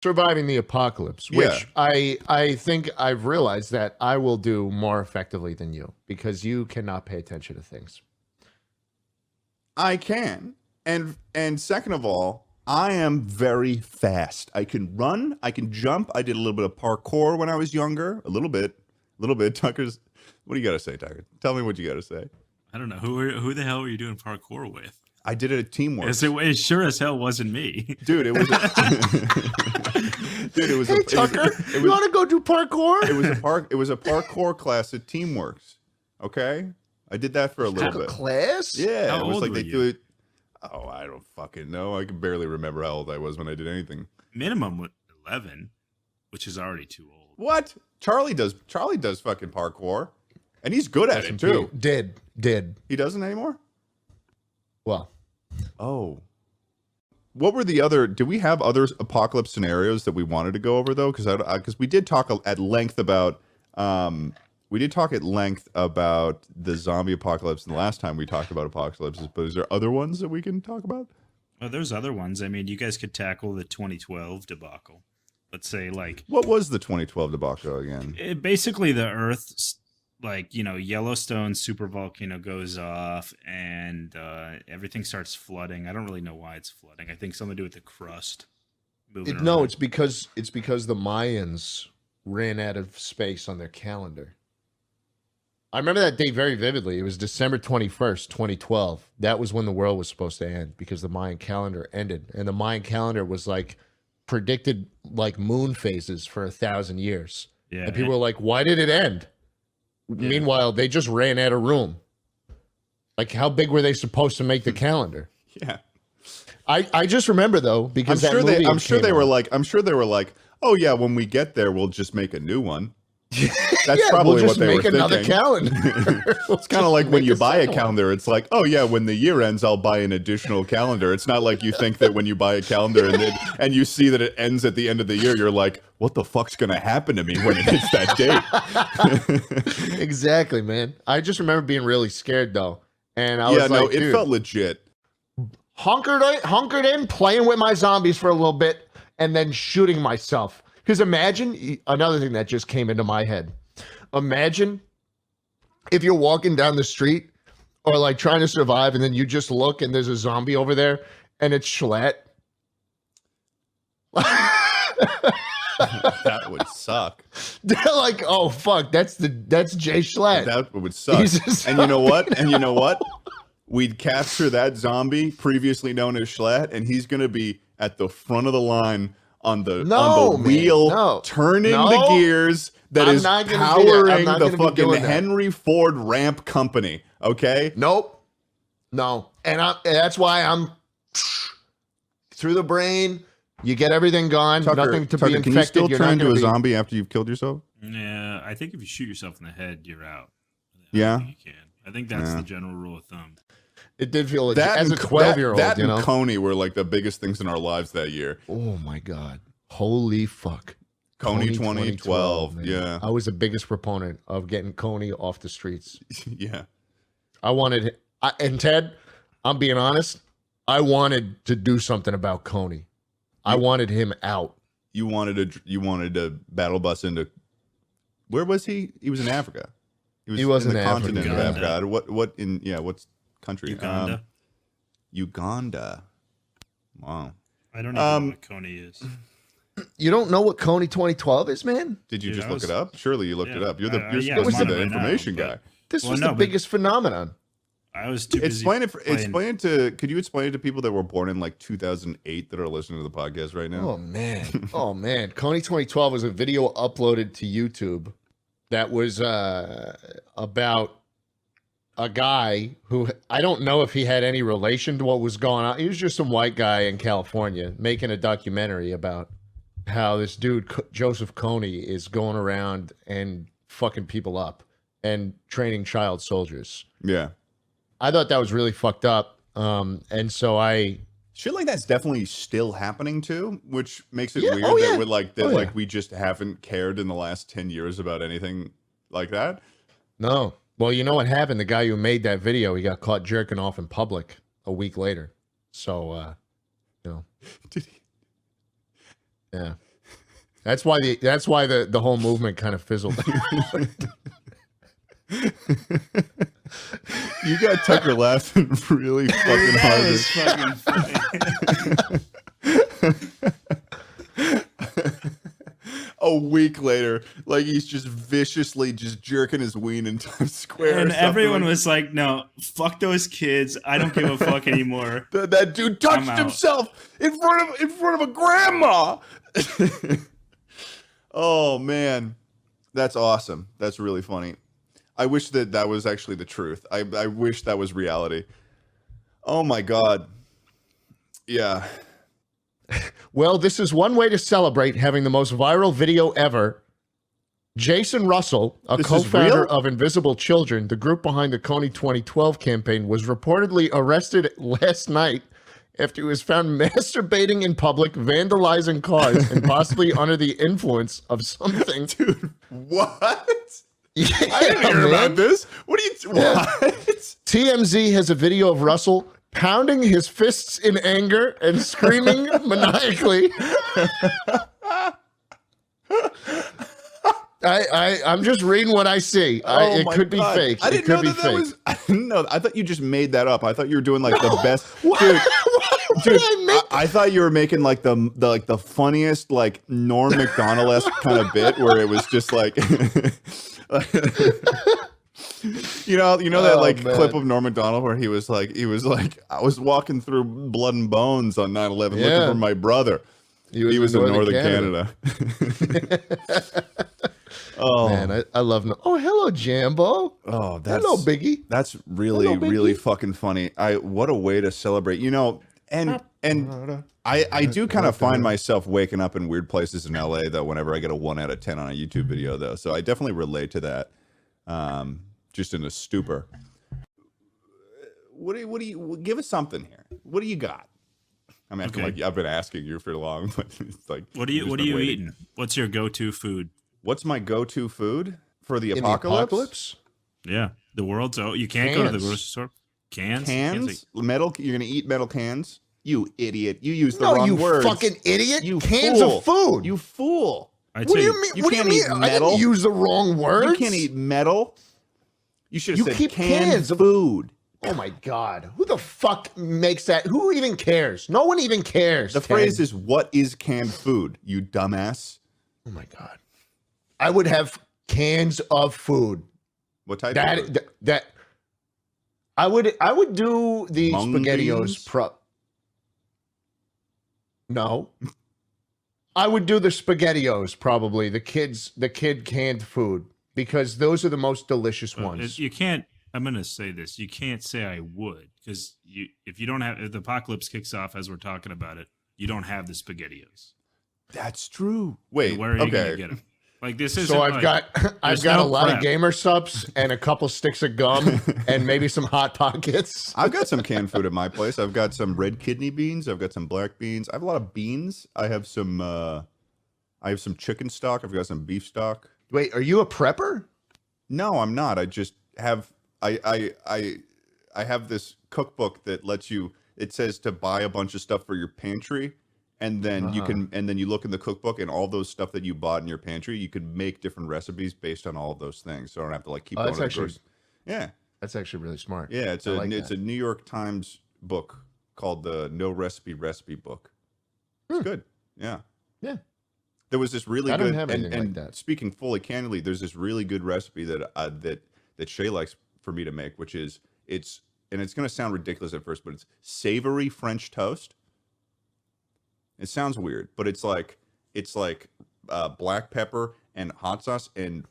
surviving the apocalypse, which I think I've realized that I will do more effectively than you because you cannot pay attention to things. I can. And second of all, I am very fast. I can run, I can jump. I did a little bit of parkour when I was younger. A little bit. Tucker's, what do you got to say, Tucker? Tell me what you got to say. I don't know. Who the hell were you doing parkour with? I did it at Teamwork. It sure as hell wasn't me. Dude, it was Hey, Tucker, you want to go do parkour? It was a parkour class at Teamworks. Okay? I did that for a little bit. Class? Yeah, How it was old like were they you? do it. Oh, I don't fucking know. I can barely remember how old I was when I did anything. Minimum 11, which is already too old. What? Charlie does fucking parkour. And he's good at it too. Did. He doesn't anymore? Well. Oh. What were the other, do we have other apocalypse scenarios that we wanted to go over though? Because we did talk at length about the zombie apocalypse the last time we talked about apocalypses, but is there other ones that we can talk about? Well, there's other ones. I mean, you guys could tackle the 2012 debacle. Let's say, like, what was the 2012 debacle again? Basically, the Earth, like, Yellowstone supervolcano goes off and everything starts flooding. I don't really know why it's flooding. I think something to do with the crust. No, it's because the Mayans ran out of space on their calendar. I remember that day very vividly. It was December 21st, 2012. That was when the world was supposed to end because the Mayan calendar ended. And the Mayan calendar was like predicted like moon phases for 1,000 years. Yeah. And people were like, why did it end? Yeah. Meanwhile, they just ran out of room. Like, how big were they supposed to make the calendar? Yeah. I just remember though, because I'm sure they were like, oh yeah, when we get there, we'll just make a new one. That's probably what they were thinking. Another calendar. It's kind of like when you buy a calendar, it's like, oh yeah, when the year ends, I'll buy an additional calendar. It's not like you think that when you buy a calendar and you see that it ends at the end of the year, you're like, what the fuck's gonna happen to me when it hits that date? Exactly, man. I just remember being really scared though, and I was like, it felt legit. Hunkered in, playing with my zombies for a little bit, and then shooting myself. Because imagine, another thing that just came into my head. Imagine if you're walking down the street or like trying to survive and then you just look and there's a zombie over there and it's Jschlatt. That would suck. They're like, oh fuck, that's Jschlatt. That would suck. And you know what? We'd capture that zombie previously known as Jschlatt, and he's gonna be at the front of the line on the wheel, turning the gears that is powering the fucking Henry Ford ramp company. Okay? Nope. No. And that's why I'm through the brain. You get everything gone. Nothing to be infected. Can you still turn into a zombie after you've killed yourself? Yeah, I think if you shoot yourself in the head, you're out. Yeah? You can. I think that's the general rule of thumb. It did feel that as a 12-year-old. That and Coney were like the biggest things in our lives that year. Oh my god! Holy fuck! Coney 2012. Yeah, I was the biggest proponent of getting Coney off the streets. Yeah, I wanted, and Ted, I'm being honest. I wanted to do something about Coney. I wanted him out. You wanted to battle bus into. Where was he? He was in Africa. He was in the continent of Africa. Africa. What's country? Uganda. Wow. I don't even know what Coney is. You don't know what Coney 2012 is, man? Did you just look it up? Surely you looked it up. You're supposed to be the information guy. This was the biggest phenomenon. I was too busy. Could you explain it to people that were born in like 2008 that are listening to the podcast right now? Oh man. Coney 2012 was a video uploaded to YouTube that was about a guy who, I don't know if he had any relation to what was going on. He was just some white guy in California making a documentary about how this dude, Joseph Coney, is going around and fucking people up and training child soldiers. Yeah. I thought that was really fucked up. And so shit like that's definitely still happening too, which makes it weird that we're we just haven't cared in the last 10 years about anything like that. No. Well, you know what happened? The guy who made that video, he got caught jerking off in public a week later. So, Did he? Yeah. That's why the whole movement kind of fizzled. You got Tucker laughing really fucking hard. A week later, like he's just viciously just jerking his ween in Times Square. And everyone was like, no, fuck those kids. I don't give a fuck anymore. That dude touched himself in front of a grandma. Oh man, that's awesome. That's really funny. I wish that was actually the truth. I wish that was reality. Oh my God. Yeah. Well, this is one way to celebrate having the most viral video ever. Jason Russell, a co-founder of Invisible Children, the group behind the Coney 2012 campaign, was reportedly arrested last night after he was found masturbating in public, vandalizing cars, and possibly under the influence of something. Dude, what? Yeah, I didn't hear about this. What are you? What? TMZ has a video of Russell pounding his fists in anger and screaming maniacally. I'm just reading what I see. It could be fake. I didn't know that was. I didn't know. I thought you just made that up. I thought you were doing like the best. Dude, I thought you were making like the funniest like Norm Macdonald-esque kind of bit where it was just like. You know that clip of Norm Macdonald where he was like I was walking through blood and bones on 9/11 looking for my brother. He was in Northern Canada. Oh man, I love. Oh, hello, Jambo. Oh, hello, Biggie. That's really fucking funny. What a way to celebrate. And I do kind of find myself waking up in weird places in LA though. Whenever I get a 1 out of 10 on a YouTube video though, so I definitely relate to that. Just in a stupor. What do you give us something here? What do you got? I'm acting like I've been asking you for long, but it's like what are you eating? What's your go-to food? What's my go-to food for the apocalypse? Yeah, the world's you can't go to the grocery store. Cans? Metal. You're gonna eat metal cans? You idiot! You used the wrong words. You fucking idiot! You cans fool. of food. You fool! What do you mean? What do you mean? I didn't use the wrong words. You can't eat metal. You should have said cans of food. Oh my God. Who the fuck makes that? Who even cares? No one even cares. The phrase is, what is canned food, you dumbass? Oh my God. I would have cans of food. What type of food? That I would do the SpaghettiOs No. I would do the SpaghettiOs probably, the kid canned food, because those are the most delicious ones. You can't, I'm going to say this, you can't say I would, because if the apocalypse kicks off as we're talking about it, you don't have the SpaghettiOs. That's true. Wait, so where are you going to get them? Like this is so I've got a lot of gamer subs and a couple sticks of gum and maybe some Hot Pockets. I've got some canned food at my place. I've got some red kidney beans. I've got some black beans. I have a lot of beans. I have some chicken stock. I've got some beef stock. Wait, are you a prepper? No, I'm not. I just have I have this cookbook that lets you. It says to buy a bunch of stuff for your pantry. And then you look in the cookbook and all those stuff that you bought in your pantry, you can make different recipes based on all of those things. So I don't have to like keep going to the grocery. Yeah. That's actually really smart. Yeah, it's a New York Times book called the No Recipe Book. It's good. Yeah. Yeah. There was this really good. I good don't have anything like that. Speaking fully candidly, there's this really good recipe that Shay likes for me to make, which is it's going to sound ridiculous at first, but it's savory French toast. It sounds weird, but it's like black pepper and hot sauce and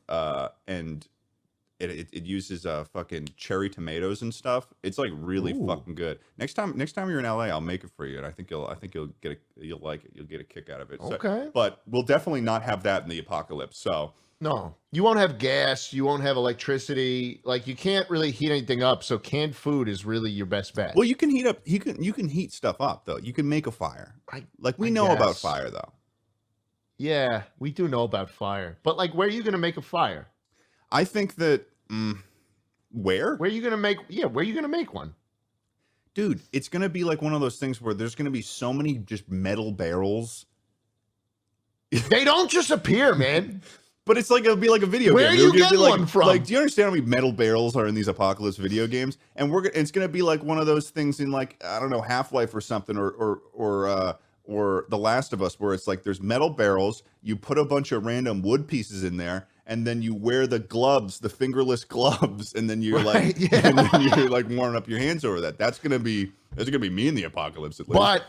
it uses fucking cherry tomatoes and stuff. It's like really fucking good. Next time you're in LA, I'll make it for you, and I think you'll like it. You'll get a kick out of it. Okay. So, but we'll definitely not have that in the apocalypse. So no, you won't have gas. You won't have electricity. Like you can't really heat anything up. So canned food is really your best bet. Well, you can heat up. You can heat stuff up though. You can make a fire. We know about fire though. Yeah, we do know about fire. But like, where are you going to make a fire? I think that where are you going to make? Yeah, where are you going to make one? Dude, it's going to be like one of those things where there's going to be so many just metal barrels They don't just appear, man. But it's like it'll be like a video Where game. Where you getting one from? Like, do you understand how many metal barrels are in these apocalypse video games? And it's gonna be like one of those things in like, I don't know, Half-Life or something, or The Last of Us, where it's like there's metal barrels. You put a bunch of random wood pieces in there, and then you wear the gloves, the fingerless gloves, and then you're like, and then you're like warming up your hands over that. That's gonna be me in the apocalypse at least. But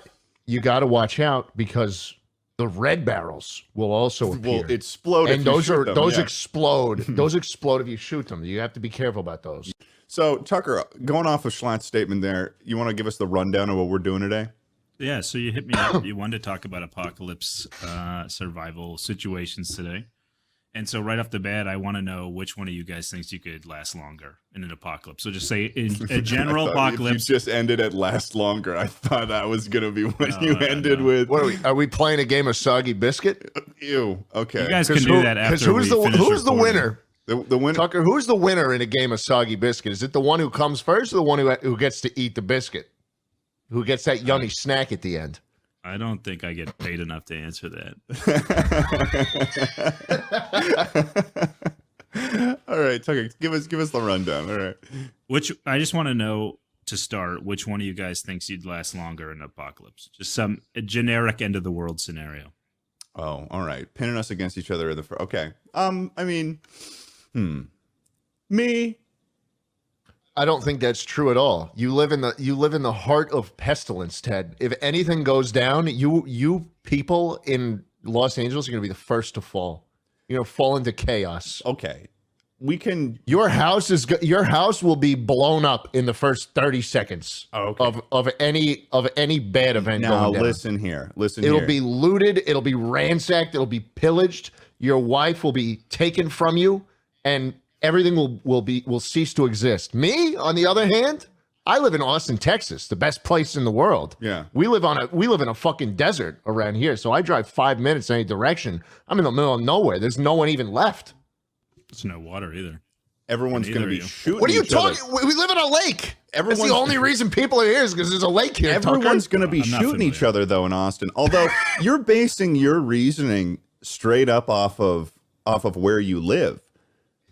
you got to watch out because the red barrels will also appear. Will explode, and those explode. Those explode if you shoot them. You have to be careful about those. So Tucker, going off of Jschlatt's statement there, you want to give us the rundown of what we're doing today? Yeah. So you hit me up. You wanted to talk about apocalypse survival situations today. And so right off the bat, I want to know which one of you guys thinks you could last longer in an apocalypse. So just say in a general apocalypse. You just ended at last longer. I thought that was going to be what you ended with. What are we playing a game of soggy biscuit? Ew. Okay. You guys can do that after who's the winner? The winner. Tucker, who's the winner in a game of soggy biscuit? Is it the one who comes first or the one who gets to eat the biscuit? Who gets that yummy snack at the end? I don't think I get paid enough to answer that. All right, Tucker, give us the rundown. All right. I just want to know to start, which one of you guys thinks you'd last longer in an apocalypse? Just a generic end of the world scenario. Oh, all right. Pinning us against each other okay. I mean, me. I don't think that's true at all. You live in the heart of pestilence, Ted. If anything goes down, you people in Los Angeles are going to be the first to fall. You're going to fall into chaos. Okay. We can. Your house will be blown up in the first 30 seconds of any bad event now, going down. Listen here. It'll be looted. It'll be ransacked. It'll be pillaged. Your wife will be taken from you, and everything will cease to exist. Me, on the other hand, I live in Austin, Texas, the best place in the world. Yeah. We live in a fucking desert around here. So I drive 5 minutes in any direction. I'm in the middle of nowhere. There's no one even left. There's no water either. Everyone's going to be shooting. What are you each other. talking? We live in a lake. That's the only reason people are here is because there's a lake here. Everyone's going to be shooting each other though in Austin. Although you're basing your reasoning straight up off of where you live.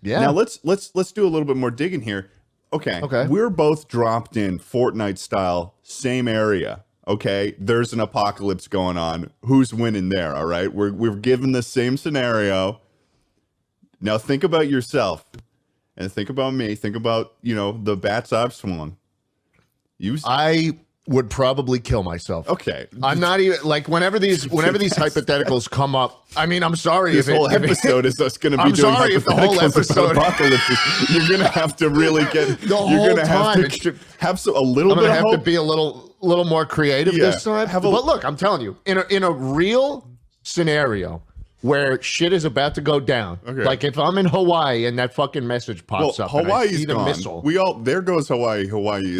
Yeah. Now let's do a little bit more digging here. Okay. We're both dropped in Fortnite style, same area. Okay. There's an apocalypse going on. Who's winning there? All right. We're given the same scenario. Now think about yourself, and think about me. Think about the bats I've swung. I would probably kill myself. Okay. I'm not even like whenever these hypotheticals come up. I mean, I'm sorry this whole episode is us going to be doing sorry if the whole episode apocalypse. You're going to have to really get the whole you're going to have time. To have a little I'm bit gonna of have hope. to be a little more creative this time. But look, I'm telling you, in a real scenario where shit is about to go down, like if I'm in Hawaii and that fucking message pops up, Hawaii's and I see gone. The missile. There goes Hawaii. Hawaii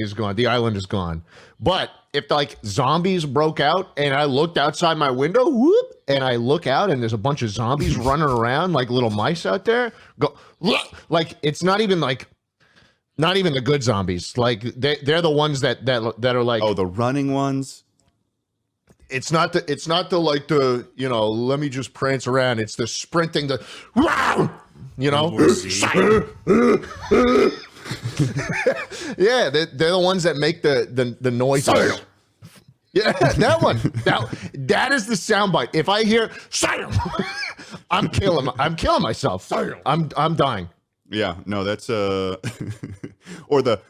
is gone. The island is gone. But if like zombies broke out and I looked outside my window, and I look out and there's a bunch of zombies running around like little mice out there, like it's not even the good zombies. Like they're the ones that are like, the running ones. It's not the like the let me just prance around. It's the sprinting, yeah, they're the ones that make the noises. Yeah, that one. That is the soundbite. If I hear I'm killing myself. I'm dying. Yeah, no, that's or the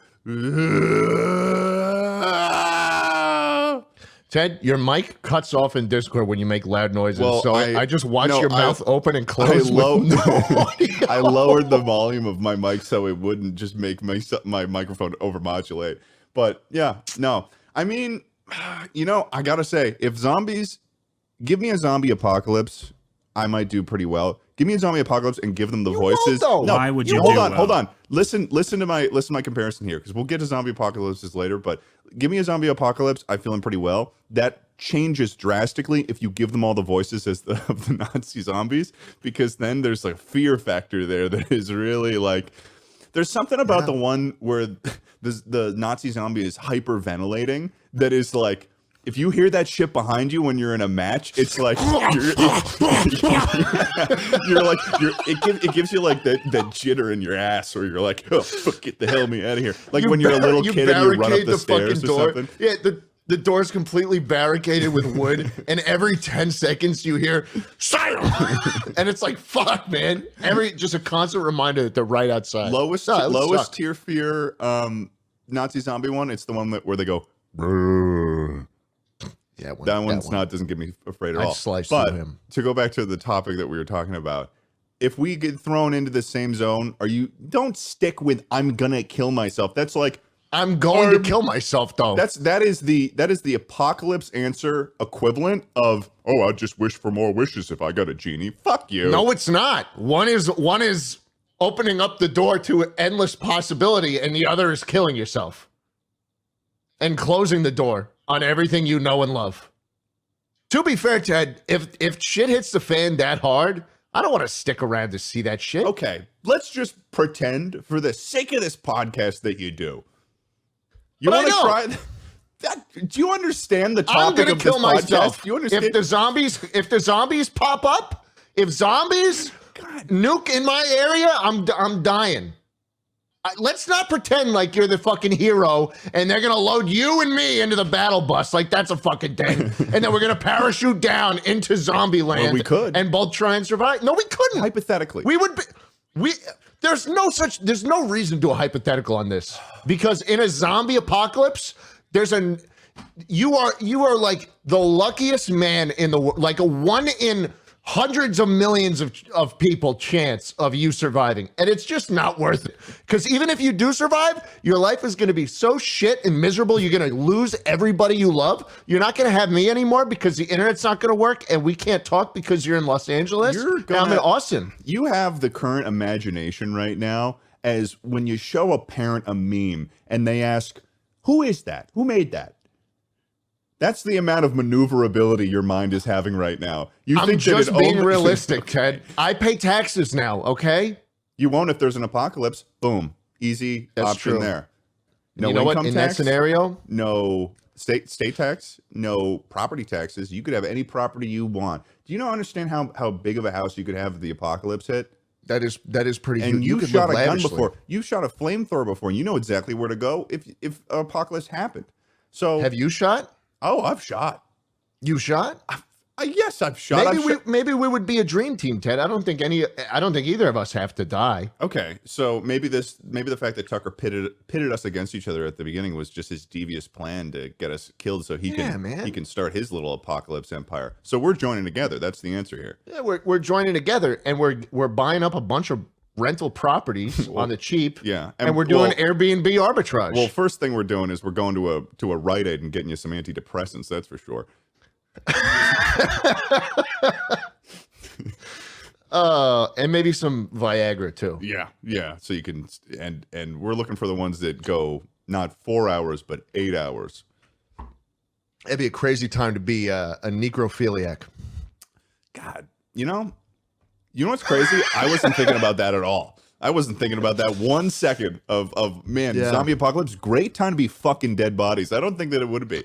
Ted, your mic cuts off in Discord when you make loud noises, so I just watch your mouth open and close. I lowered the volume of my mic so it wouldn't just make my microphone overmodulate. But yeah, no. I mean, I gotta say, give me a zombie apocalypse, I might do pretty well. Give me a zombie apocalypse and give them the voices. No, why would you? Hold on. Listen to my comparison here, because we'll get to zombie apocalypses later. But give me a zombie apocalypse, I feel pretty well. That changes drastically if you give them all the voices of the Nazi zombies, because then there's like a fear factor there that is really like. There's something about the one where the Nazi zombie is hyperventilating that is like if you hear that shit behind you when you're in a match, it's like it gives you like that jitter in your ass, where you're like, oh, fuck, get the hell me out of here. Like when you're a little kid and you run up the stairs or something. Yeah, the door's completely barricaded with wood, and every 10 seconds you hear silence, and it's like, fuck, man. Just a constant reminder that they're right outside. Lowest tier fear Nazi zombie one. It's the one where they go. Yeah, that one's not doesn't get me afraid at all. But him. To go back to the topic that we were talking about, if we get thrown into the same zone, don't stick with I'm gonna kill myself. That's like I'm going to kill myself though. That is the apocalypse answer equivalent of, oh, I just wish for more wishes if I got a genie. Fuck you. No, it's not. One is opening up the door to endless possibility, and the other is killing yourself and closing the door on everything you know and love. To be fair, Ted, if shit hits the fan that hard, I don't want to stick around to see that shit. Okay, let's just pretend for the sake of this podcast that you do. You want to try that? Do you understand the topic of this podcast? Do you understand? If the zombies pop up, if zombies nuke in my area, I'm dying. Let's not pretend like you're the fucking hero and they're going to load you and me into the battle bus like that's a fucking thing. And then we're going to parachute down into zombie land. Well, we could. And both try and survive. No, we couldn't. Hypothetically. We would be... There's no reason to do a hypothetical on this, because in a zombie apocalypse, you are like the luckiest man in the world, like a 1 in hundreds of millions of people chance of you surviving. And it's just not worth it. Because even if you do survive, your life is going to be so shit and miserable. You're going to lose everybody you love. You're not going to have me anymore because the internet's not going to work and we can't talk because you're in Los Angeles. I'm in Austin. You have the current imagination right now as when you show a parent a meme and they ask, who is that? Who made that? That's the amount of maneuverability your mind is having right now. I'm just being realistic, Ted. I pay taxes now, okay? You won't if there's an apocalypse. Boom. Easy option there. No you know what? In that scenario? No state tax, no property taxes. You could have any property you want. Do you understand how big of a house you could have if the apocalypse hit? That is pretty huge. And you shot a gun before. You shot a flamethrower before. And you know exactly where to go if an apocalypse happened. So have you shot? Oh, I've shot. You shot? Yes, I've shot. Maybe we would be a dream team, Ted. I don't think either of us have to die. Okay, so maybe the fact that Tucker pitted us against each other at the beginning was just his devious plan to get us killed, so he can start his little apocalypse empire. So we're joining together. That's the answer here. Yeah, we're joining together, and we're buying up a bunch of rental properties on the cheap. Yeah, and we're doing Airbnb arbitrage. Well, first thing we're doing is we're going to a Rite Aid and getting you some antidepressants. That's for sure. And maybe some Viagra too. Yeah. So you can, and we're looking for the ones that go not 4 hours but 8 hours. It'd be a crazy time to be a necrophiliac. God, you know what's crazy? I wasn't thinking about that at all. I wasn't thinking about that 1 second of zombie apocalypse. Great time to be fucking dead bodies. I don't think that it would be.